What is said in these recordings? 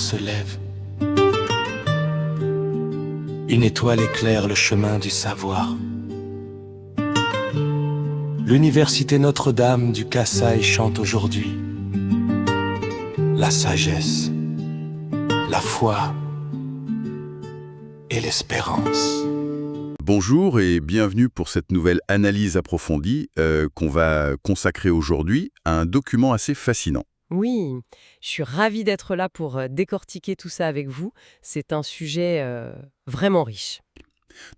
se lève. Une étoile éclaire le chemin du savoir. L'université Notre-Dame du Kasaï chante aujourd'hui la sagesse, la foi et l'espérance. Bonjour et bienvenue pour cette nouvelle analyse approfondie qu'on va consacrer aujourd'hui à un document assez fascinant. Oui, je suis ravie d'être là pour décortiquer tout ça avec vous. C'est un sujet vraiment riche.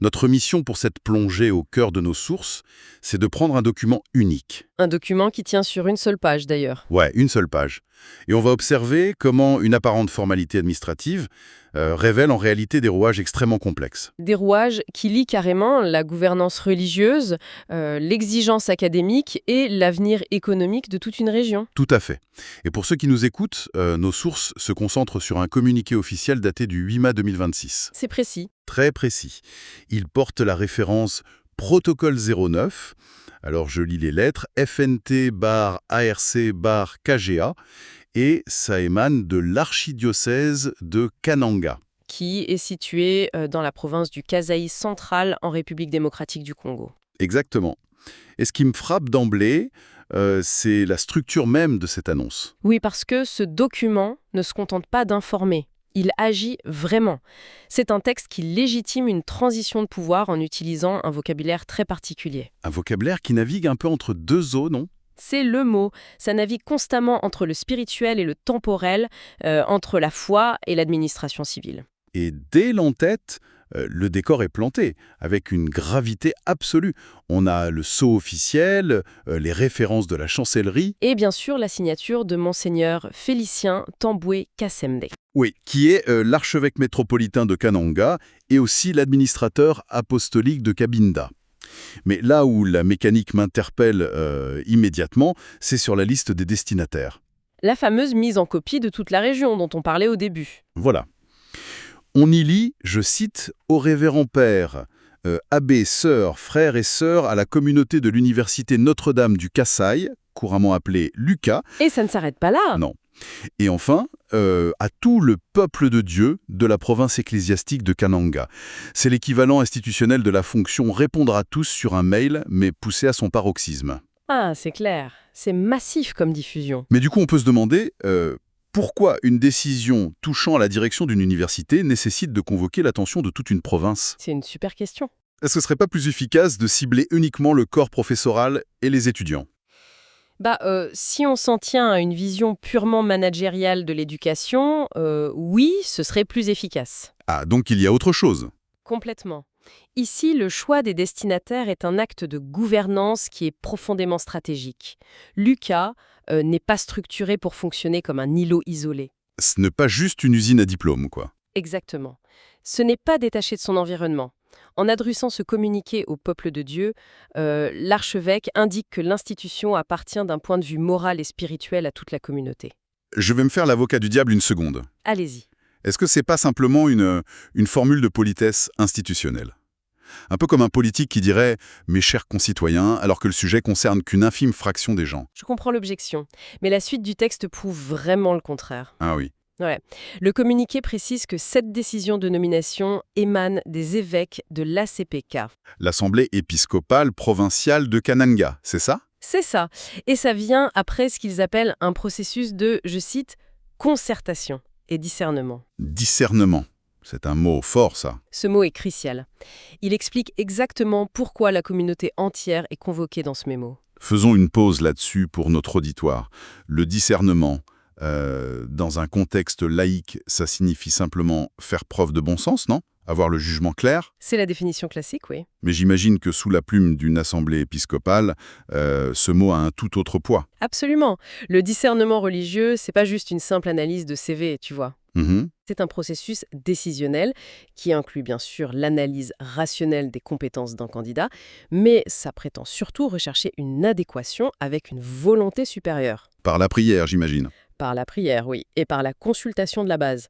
Notre mission pour cette plongée au cœur de nos sources, c'est de prendre un document unique. Un document qui tient sur une seule page d'ailleurs. Ouais, une seule page. Et on va observer comment une apparente formalité administrative révèle en réalité des rouages extrêmement complexes. Des rouages qui lient carrément la gouvernance religieuse, l'exigence académique et l'avenir économique de toute une région. Tout à fait. Et pour ceux qui nous écoutent, nos sources se concentrent sur un communiqué officiel daté du 8 mai 2026. C'est précis. Très précis. Il porte la référence Protocole 09. Alors je lis les lettres, FNT-ARC-KGA, et ça émane de l'archidiocèse de Kananga. Qui est situé dans la province du Kasaï central en République démocratique du Congo. Exactement. Et ce qui me frappe d'emblée, c'est la structure même de cette annonce. Oui, parce que ce document ne se contente pas d'informer. Il agit vraiment. C'est un texte qui légitime une transition de pouvoir en utilisant un vocabulaire très particulier. Un vocabulaire qui navigue un peu entre deux eaux, non ? C'est le mot. Ça navigue constamment entre le spirituel et le temporel, entre la foi et l'administration civile. Et dès l'entête, le décor est planté, avec une gravité absolue. On a le sceau officiel, les références de la chancellerie. Et bien sûr, la signature de Monseigneur Félicien Tamboué Kassemde. Oui, qui est l'archevêque métropolitain de Kananga et aussi l'administrateur apostolique de Kabinda. Mais là où la mécanique m'interpelle immédiatement, c'est sur la liste des destinataires. La fameuse mise en copie de toute la région dont on parlait au début. Voilà. On y lit, je cite, « Au révérend père, abbés, sœurs, frères et sœurs à la communauté de l'université Notre-Dame du Kasaï, couramment appelée Lucas. » Et ça ne s'arrête pas là. Non. Et enfin, à tout le peuple de Dieu de la province ecclésiastique de Kananga. C'est l'équivalent institutionnel de la fonction « répondre à tous » sur un mail, mais poussé à son paroxysme. Ah, c'est clair. C'est massif comme diffusion. Mais du coup, on peut se demander pourquoi une décision touchant à la direction d'une université nécessite de convoquer l'attention de toute une province ? C'est une super question. Est-ce que ce serait pas plus efficace de cibler uniquement le corps professoral et les étudiants ? Si on s'en tient à une vision purement managériale de l'éducation, oui, ce serait plus efficace. Ah, donc il y a autre chose. Complètement. Ici, le choix des destinataires est un acte de gouvernance qui est profondément stratégique. Lucas n'est pas structuré pour fonctionner comme un îlot isolé. Ce n'est pas juste une usine à diplôme, quoi. Exactement. Ce n'est pas détaché de son environnement. En adressant ce communiqué au peuple de Dieu, l'archevêque indique que l'institution appartient d'un point de vue moral et spirituel à toute la communauté. Je vais me faire l'avocat du diable une seconde. Allez-y. Est-ce que c'est pas simplement une formule de politesse institutionnelle ? Un peu comme un politique qui dirait « mes chers concitoyens », alors que le sujet concerne qu'une infime fraction des gens. Je comprends l'objection, mais la suite du texte prouve vraiment le contraire. Ah oui. Ouais. Le communiqué précise que cette décision de nomination émane des évêques de l'ACPK. L'Assemblée épiscopale provinciale de Kananga, c'est ça ? C'est ça. Et ça vient après ce qu'ils appellent un processus de, je cite, concertation et discernement. Discernement. C'est un mot fort, ça. Ce mot est crucial. Il explique exactement pourquoi la communauté entière est convoquée dans ce mémo. Faisons une pause là-dessus pour notre auditoire. Le discernement, dans un contexte laïque, ça signifie simplement faire preuve de bon sens, non ? Avoir le jugement clair ? C'est la définition classique, oui. Mais j'imagine que sous la plume d'une assemblée épiscopale, ce mot a un tout autre poids. Absolument. Le discernement religieux, c'est pas juste une simple analyse de CV, tu vois. C'est un processus décisionnel qui inclut bien sûr l'analyse rationnelle des compétences d'un candidat, mais ça prétend surtout rechercher une adéquation avec une volonté supérieure. Par la prière, j'imagine. Par la prière, oui, et par la consultation de la base.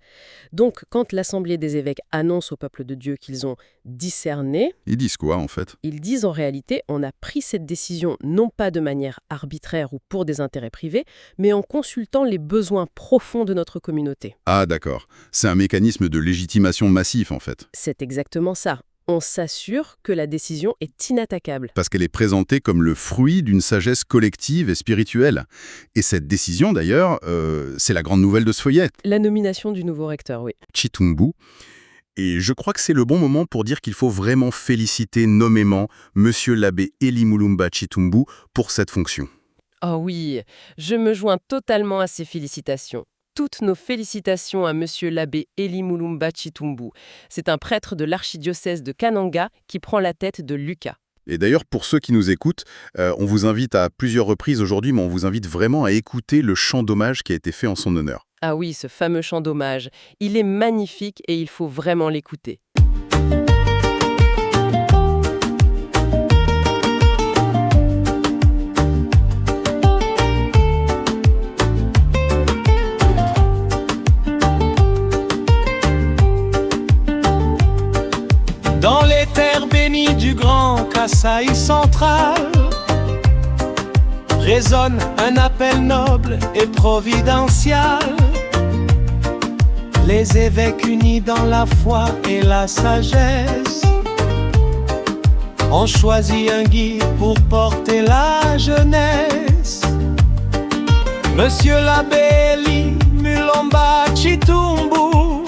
Donc, quand l'Assemblée des évêques annonce au peuple de Dieu qu'ils ont discerné, Ils disent quoi, en fait? ils disent en réalité, on a pris cette décision non pas de manière arbitraire ou pour des intérêts privés, mais en consultant les besoins profonds de notre communauté. Ah, d'accord. C'est un mécanisme de légitimation massif, en fait. C'est exactement ça. On s'assure que la décision est inattaquable. Parce qu'elle est présentée comme le fruit d'une sagesse collective et spirituelle. Et cette décision, d'ailleurs, c'est la grande nouvelle de ce feuillet, La nomination du nouveau recteur, oui. Chitumbu. Et je crois que c'est le bon moment pour dire qu'il faut vraiment féliciter nommément Monsieur l'abbé Eli Mulumba Chitumbu pour cette fonction. Oh oui, je me joins totalement à ces félicitations. Toutes nos félicitations à Monsieur l'abbé Eli Mulumba Chitumbu. C'est un prêtre de l'archidiocèse de Kananga qui prend la tête de Lucas. Et d'ailleurs, pour ceux qui nous écoutent, on vous invite à plusieurs reprises aujourd'hui, mais on vous invite vraiment à écouter le chant d'hommage qui a été fait en son honneur. Ah oui, ce fameux chant d'hommage. Il est magnifique et il faut vraiment l'écouter. Dans les terres bénies du grand Kasaï central, résonne un appel noble et providentiel. Les évêques unis dans la foi et la sagesse ont choisi un guide pour porter la jeunesse. Monsieur l'abbé Eli Mulumba Chitumbu,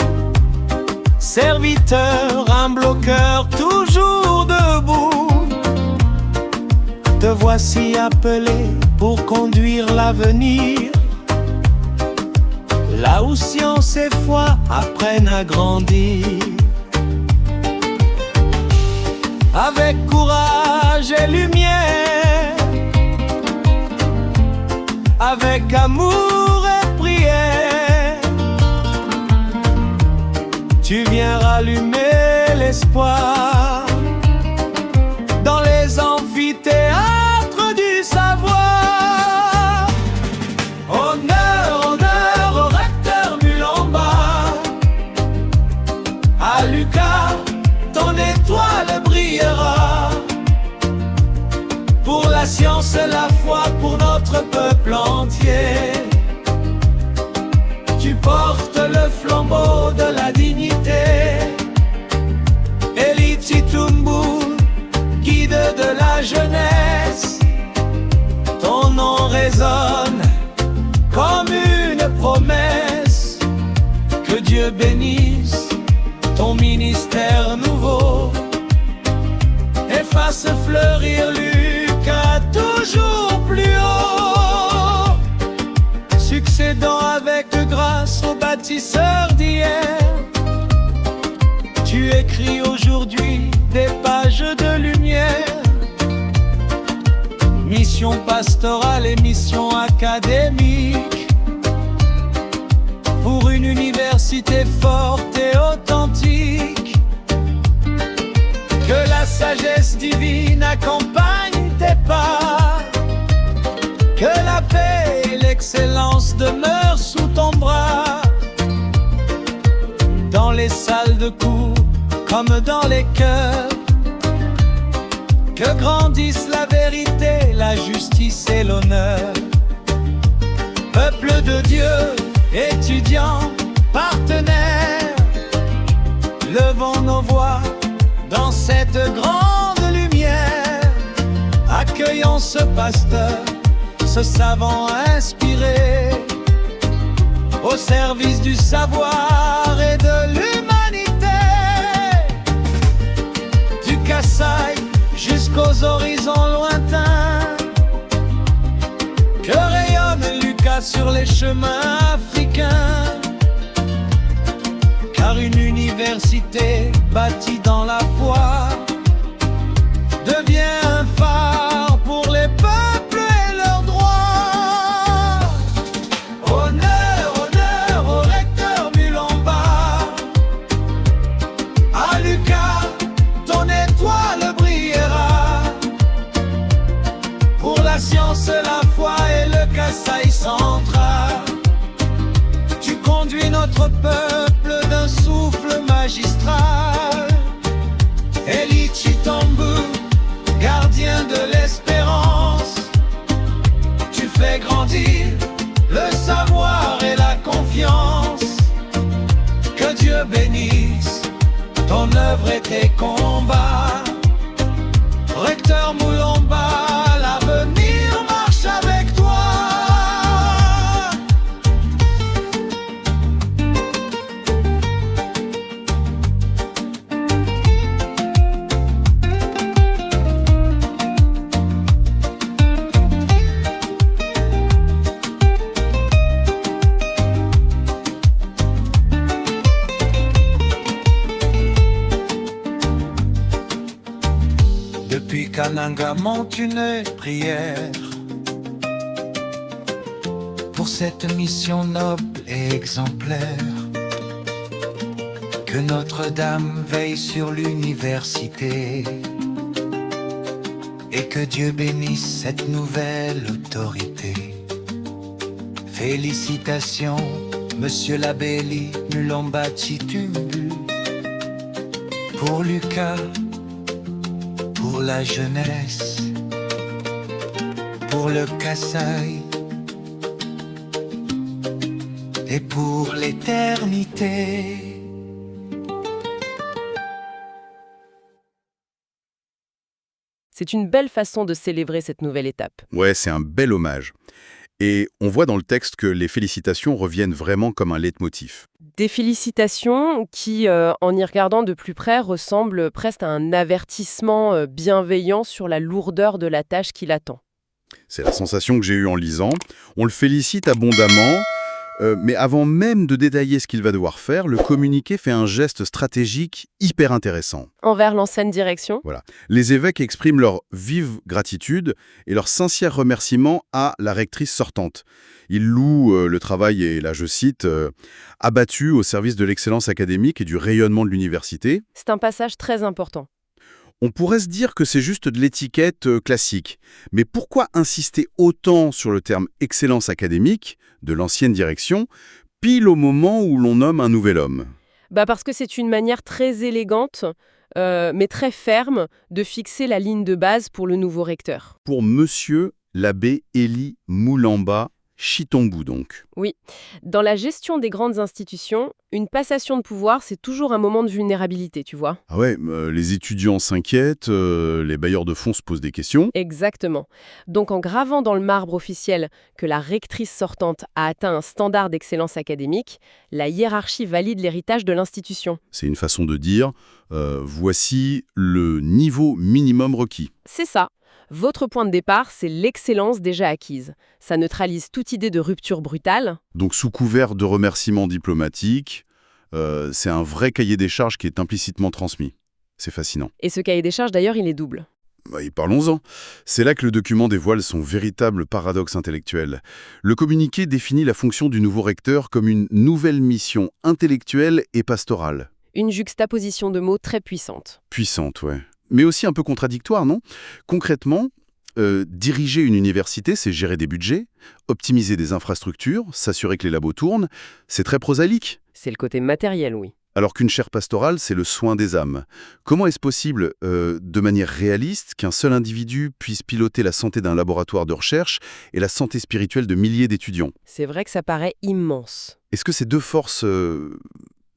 serviteur humble au cœur toujours debout, te voici appelé pour conduire l'avenir, là où science et foi apprennent à grandir. Avec courage et lumière, avec amour et prière, tu viens rallumer l'espoir dans les amphithéâtres du savoir. Honneur, honneur au recteur Mulumba, à Lucas, ton étoile brillera. Pour la science et la foi, pour notre peuple entier, tu portes le flambeau de la dignité. Eli Chitumbu, guide de la jeunesse, ton nom résonne comme une promesse. Que Dieu bénisse ton ministère nouveau et fasse fleurir Lucas toujours plus haut, succédant avec grâce aux bâtisseurs d'hier. Tu écris aujourd'hui des pages de lumière, mission pastorale et mission académique, pour une université forte et authentique. Que la sagesse divine accompagne tes pas, que la paix et l'excellence demeurent sous ton bras, dans les salles de cours comme dans les cœurs. Que grandisse la vérité, la justice et l'honneur. Peuple de Dieu, étudiants, partenaires, levons nos voix dans cette grande lumière. Accueillons ce pasteur, ce savant inspiré, au service du savoir et de l'humanité. Du Kasaï jusqu'aux horizons lointains, que rayonne Lucas sur les chemins africains. Car une université bâtie dans la foi devient un phare pour les peuples et leurs droits. Honneur, honneur au recteur Mulumba, à Lucas, ton étoile brillera. Pour la science, la foi et le Kasaï central, Dieu bénisse ton œuvre et tes combats. Recteur Moulomba, l'avenir marche avec toi. Depuis Kananga monte une prière pour cette mission noble et exemplaire. Que Notre-Dame veille sur l'université et que Dieu bénisse cette nouvelle autorité. Félicitations, Monsieur l'abbé Ly Mulomba Chitumbu, pour Lucas, pour la jeunesse, pour le Kasaï et pour l'éternité. C'est une belle façon de célébrer cette nouvelle étape. Ouais, c'est un bel hommage. Et on voit dans le texte que les félicitations reviennent vraiment comme un leitmotiv. Des félicitations qui, en y regardant de plus près, ressemblent presque à un avertissement bienveillant sur la lourdeur de la tâche qui l'attend. C'est la sensation que j'ai eue en lisant. On le félicite abondamment, mais avant même de détailler ce qu'il va devoir faire, le communiqué fait un geste stratégique hyper intéressant. Envers l'ancienne direction, Voilà. Les évêques expriment leur vive gratitude et leur sincère remerciement à la rectrice sortante. Ils louent le travail, et là je cite, abattu au service de l'excellence académique et du rayonnement de l'université. c'est un passage très important. On pourrait se dire que c'est juste de l'étiquette classique. Mais pourquoi insister autant sur le terme excellence académique de l'ancienne direction, pile au moment où l'on nomme un nouvel homme? Parce que c'est une manière très élégante, mais très ferme, de fixer la ligne de base pour le nouveau recteur. Pour Monsieur l'abbé Ly Mulomba Chitumbu donc. Oui. Dans la gestion des grandes institutions, une passation de pouvoir, c'est toujours un moment de vulnérabilité, tu vois. Ah ouais, les étudiants s'inquiètent, les bailleurs de fonds se posent des questions. Exactement. Donc en gravant dans le marbre officiel que la rectrice sortante a atteint un standard d'excellence académique, la hiérarchie valide l'héritage de l'institution. C'est une façon de dire, voici le niveau minimum requis. C'est ça. Votre point de départ, c'est l'excellence déjà acquise. Ça neutralise toute idée de rupture brutale. Donc sous couvert de remerciements diplomatiques, c'est un vrai cahier des charges qui est implicitement transmis. C'est fascinant. Et ce cahier des charges, d'ailleurs, il est double. Et parlons-en. C'est là que le document dévoile son véritable paradoxe intellectuel. Le communiqué définit la fonction du nouveau recteur comme une nouvelle mission intellectuelle et pastorale. Une juxtaposition de mots très puissante. Puissante, ouais. Mais aussi un peu contradictoire, non? Concrètement, diriger une université, c'est gérer des budgets, optimiser des infrastructures, s'assurer que les labos tournent. C'est très prosaïque. C'est le côté matériel, oui. Alors qu'une chaire pastorale, c'est le soin des âmes. Comment est-ce possible, de manière réaliste, qu'un seul individu puisse piloter la santé d'un laboratoire de recherche et la santé spirituelle de milliers d'étudiants? C'est vrai que ça paraît immense. Est-ce que ces deux forces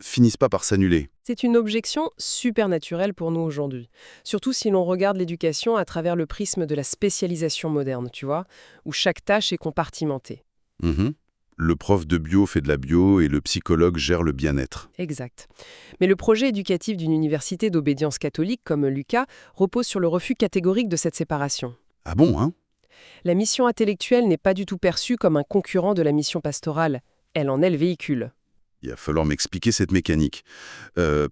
finissent pas par s'annuler? C'est une objection super naturelle pour nous aujourd'hui. Surtout si l'on regarde l'éducation à travers le prisme de la spécialisation moderne, tu vois, où chaque tâche est compartimentée. Le prof de bio fait de la bio et le psychologue gère le bien-être. Exact. Mais le projet éducatif d'une université d'obédience catholique comme l'UQA repose sur le refus catégorique de cette séparation. Ah bon, hein? La mission intellectuelle n'est pas du tout perçue comme un concurrent de la mission pastorale. Elle en est le véhicule. Il va falloir m'expliquer cette mécanique.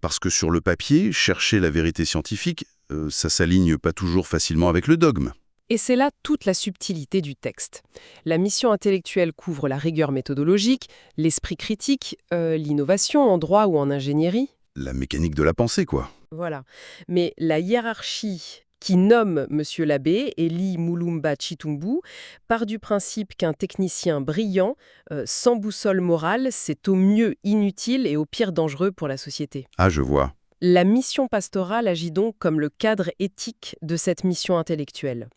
Parce que sur le papier, chercher la vérité scientifique, ça s'aligne pas toujours facilement avec le dogme. Et c'est là toute la subtilité du texte. La mission intellectuelle couvre la rigueur méthodologique, l'esprit critique, l'innovation en droit ou en ingénierie. La mécanique de la pensée, quoi. Voilà. Mais la hiérarchie qui nomme Monsieur l'abbé, Ly Mulomba Chitumbu, part du principe qu'un technicien brillant, sans boussole morale, c'est au mieux inutile et au pire dangereux pour la société. Ah, je vois. La mission pastorale agit donc comme le cadre éthique de cette mission intellectuelle.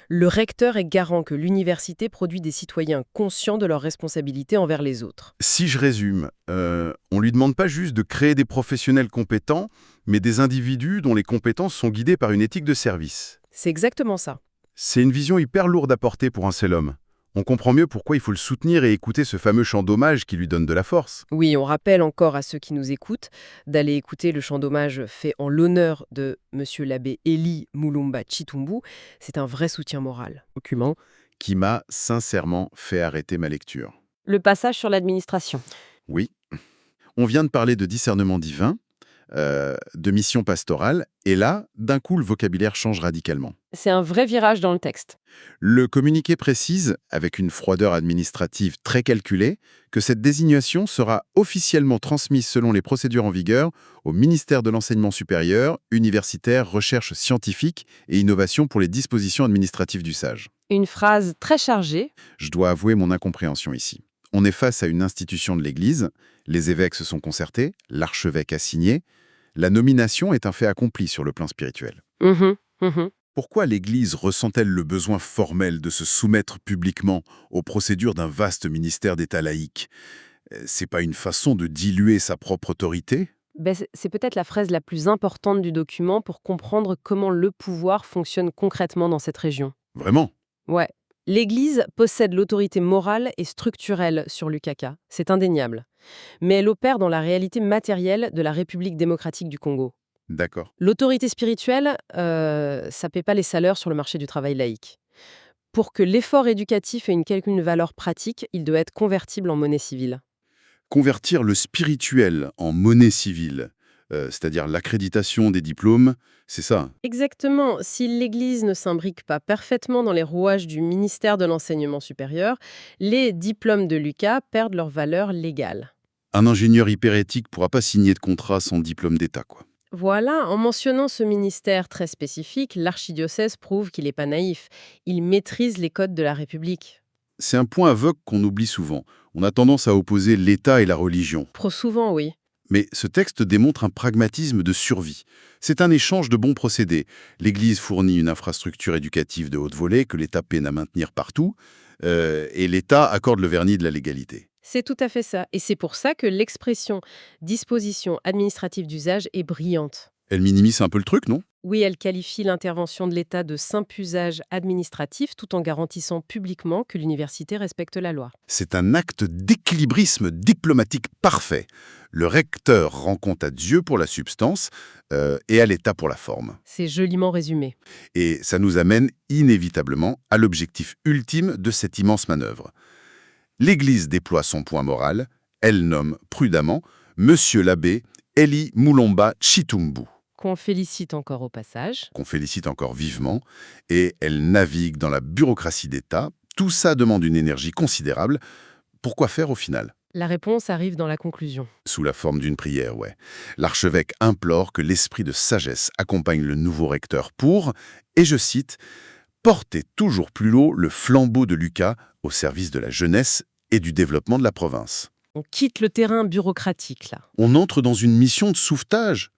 Le recteur est garant que l'université produit des citoyens conscients de leurs responsabilités envers les autres. Si je résume, on lui demande pas juste de créer des professionnels compétents, mais des individus dont les compétences sont guidées par une éthique de service. C'est exactement ça. C'est une vision hyper lourde à porter pour un seul homme. On comprend mieux pourquoi il faut le soutenir et écouter ce fameux chant d'hommage qui lui donne de la force. Oui, on rappelle encore à ceux qui nous écoutent d'aller écouter le chant d'hommage fait en l'honneur de Monsieur l'abbé Élie Mulumba Chitumbu. C'est un vrai soutien moral. Document. Qui m'a sincèrement fait arrêter ma lecture. Le passage sur l'administration. Oui. On vient de parler de discernement divin, de mission pastorale, et là, d'un coup, le vocabulaire change radicalement. C'est un vrai virage dans le texte. Le communiqué précise, avec une froideur administrative très calculée, que cette désignation sera officiellement transmise selon les procédures en vigueur au ministère de l'Enseignement supérieur, universitaire, recherche scientifique et innovation pour les dispositions administratives du SAGE. Une phrase très chargée. Je dois avouer mon incompréhension ici. On est face à une institution de l'Église, les évêques se sont concertés, l'archevêque a signé, la nomination est un fait accompli sur le plan spirituel. Pourquoi l'Église ressent-elle le besoin formel de se soumettre publiquement aux procédures d'un vaste ministère d'État laïque? C'est pas une façon de diluer sa propre autorité? C'est peut-être la phrase la plus importante du document pour comprendre comment le pouvoir fonctionne concrètement dans cette région. Vraiment? Ouais. L'Église possède l'autorité morale et structurelle sur l'UKK, c'est indéniable. Mais elle opère dans la réalité matérielle de la République démocratique du Congo. D'accord. L'autorité spirituelle, ça paie pas les salaires sur le marché du travail laïque. Pour que l'effort éducatif ait une quelconque valeur pratique, il doit être convertible en monnaie civile. Convertir le spirituel en monnaie civile, c'est-à-dire l'accréditation des diplômes, c'est ça? Exactement. Si l'Église ne s'imbrique pas parfaitement dans les rouages du ministère de l'Enseignement supérieur, les diplômes de l'UQA perdent leur valeur légale. Un ingénieur hyperéthique pourra pas signer de contrat sans diplôme d'État, quoi. Voilà, en mentionnant ce ministère très spécifique, l'archidiocèse prouve qu'il n'est pas naïf. Il maîtrise les codes de la République. C'est un point aveugle qu'on oublie souvent. On a tendance à opposer l'État et la religion. Trop souvent, oui. Mais ce texte démontre un pragmatisme de survie. C'est un échange de bons procédés. L'Église fournit une infrastructure éducative de haute volée que l'État peine à maintenir partout, et l'État accorde le vernis de la légalité. C'est tout à fait ça. Et c'est pour ça que l'expression « disposition administrative d'usage » est brillante. Elle minimise un peu le truc, non? Oui, elle qualifie l'intervention de l'État de simple usage administratif tout en garantissant publiquement que l'université respecte la loi. C'est un acte d'équilibrisme diplomatique parfait. Le recteur rend compte à Dieu pour la substance et à l'État pour la forme. C'est joliment résumé. Et ça nous amène inévitablement à l'objectif ultime de cette immense manœuvre. L'Église déploie son point moral, elle nomme prudemment Monsieur l'abbé Élie Mulumba Chitumbu. Qu'on félicite encore au passage. Qu'on félicite encore vivement, et elle navigue dans la bureaucratie d'État. Tout ça demande une énergie considérable. Pourquoi faire au final? La réponse arrive dans la conclusion. Sous la forme d'une prière, ouais. L'archevêque implore que l'esprit de sagesse accompagne le nouveau recteur pour, et je cite, « porter toujours plus haut le flambeau de l'UQA au service de la jeunesse et du développement de la province. » On quitte le terrain bureaucratique, là. On entre dans une mission de sauvetage.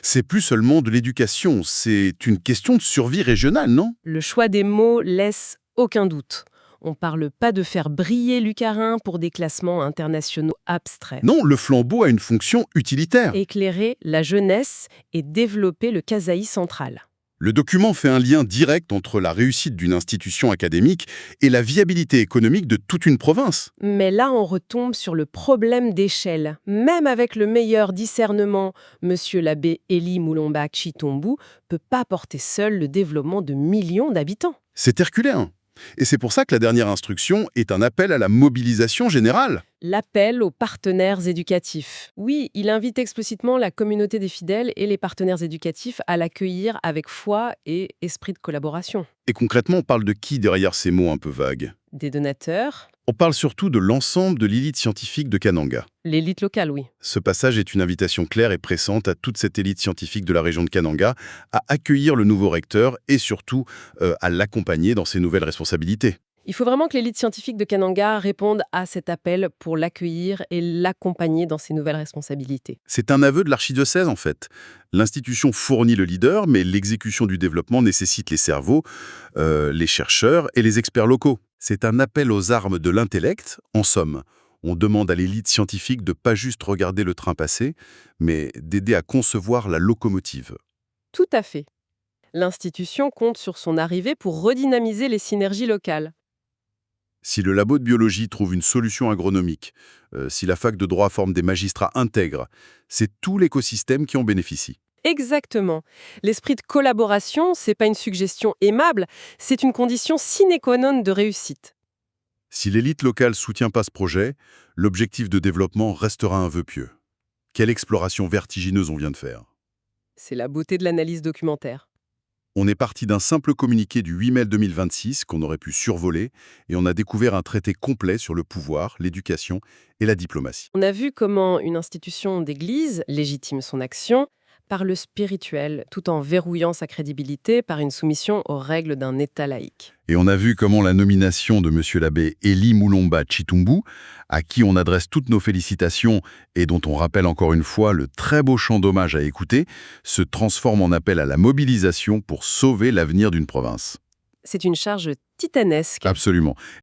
C'est plus seulement de l'éducation, c'est une question de survie régionale, non? Le choix des mots laisse aucun doute. On parle pas de faire briller Lucarin pour des classements internationaux abstraits. Non, le flambeau a une fonction utilitaire. Éclairer la jeunesse et développer le Kasaï central. Le document fait un lien direct entre la réussite d'une institution académique et la viabilité économique de toute une province. Mais là, on retombe sur le problème d'échelle. Même avec le meilleur discernement, Monsieur l'abbé Élie Mulumba Chitumbu peut pas porter seul le développement de millions d'habitants. C'est herculéen. Et c'est pour ça que la dernière instruction est un appel à la mobilisation générale. L'appel aux partenaires éducatifs. Oui, il invite explicitement la communauté des fidèles et les partenaires éducatifs à l'accueillir avec foi et esprit de collaboration. Et concrètement, on parle de qui derrière ces mots un peu vagues? Des donateurs. On parle surtout de l'ensemble de l'élite scientifique de Kananga. L'élite locale, oui. Ce passage est une invitation claire et pressante à toute cette élite scientifique de la région de Kananga à accueillir le nouveau recteur et surtout à l'accompagner dans ses nouvelles responsabilités. Il faut vraiment que l'élite scientifique de Kananga réponde à cet appel pour l'accueillir et l'accompagner dans ses nouvelles responsabilités. C'est un aveu de l'archidiocèse, en fait. L'institution fournit le leader, mais l'exécution du développement nécessite les cerveaux, les chercheurs et les experts locaux. C'est un appel aux armes de l'intellect, en somme. On demande à l'élite scientifique de pas juste regarder le train passer, mais d'aider à concevoir la locomotive. Tout à fait. L'institution compte sur son arrivée pour redynamiser les synergies locales. Si le labo de biologie trouve une solution agronomique, si la fac de droit forme des magistrats intègres, c'est tout l'écosystème qui en bénéficie. Exactement. L'esprit de collaboration, c'est pas une suggestion aimable, c'est une condition sine qua non de réussite. Si l'élite locale soutient pas ce projet, l'objectif de développement restera un vœu pieux. Quelle exploration vertigineuse on vient de faire. C'est la beauté de l'analyse documentaire. On est parti d'un simple communiqué du 8 mai 2026 qu'on aurait pu survoler et on a découvert un traité complet sur le pouvoir, l'éducation et la diplomatie. On a vu comment une institution d'église légitime son action par le spirituel, tout en verrouillant sa crédibilité par une soumission aux règles d'un État laïque. Et on a vu comment la nomination de M. l'abbé Élie Moulomba Chitumbu, à qui on adresse toutes nos félicitations et dont on rappelle encore une fois le très beau chant d'hommage à écouter, se transforme en appel à la mobilisation pour sauver l'avenir d'une province. C'est une charge titanesque. Absolument.